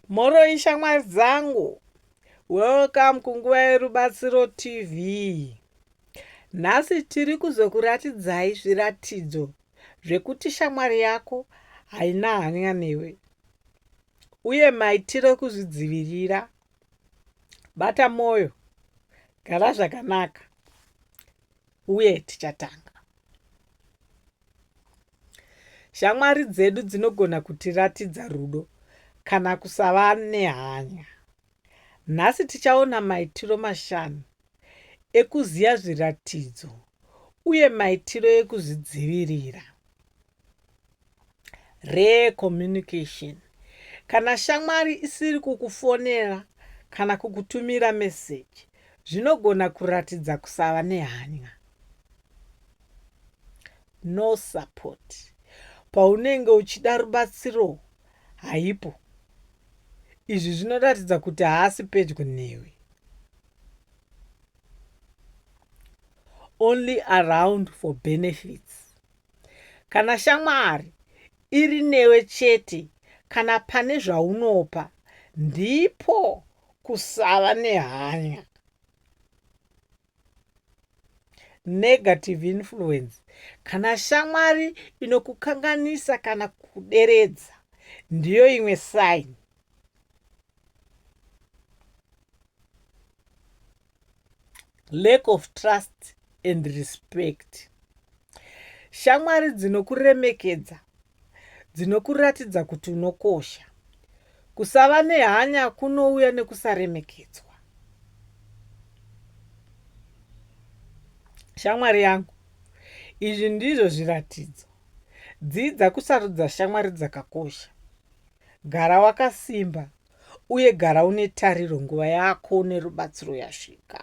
Moro ishamwari dzangu, welcome kunguva yerubatsiro TV. Nhasi tiri kuzokuratidzai zviratidzo zvekuti shamwari yako haina hanya newe, uye maitiro kuzvidzivirira. Bata moyo, gara zvakanaka, uye tichatanga. Shamwari dzedu dzinogona kutiratidza rudo kana kusava nehanya. Nhasi tichaona maitiro 5 ekuziya zviratidzo uye maitiro ekuzvidzivirira. Rare communication. Kana shamwari isiri kukufonera kana kukutumira meseji, zvinogona kuratidza kusava nehanya. No support. Paunenge uchida rubatsiro, haipo. Izvi zvinoratidza kuti haasi pedyo newe. Only around for benefits. Kana shamwari iri newe chete kana pane zvaunopa, ndipo kusava nehanya. Negative influence. Kana shamwari inokukanganisa kana kuderedza, ndiyo imwe sign. Lack of trust and respect. Shamwari dzinokuremekedza, dzinokuratidza kuti unokosha. Kusava nehanya kunouya nekusaremekedzwa. Shamwari yangu, izvi ndizvo zviratidzo. Dzidza kusarudza shamwari dzakakosha. Gara wakasimba, uye gara une tariro nguva yako nerubatsiro yasvika.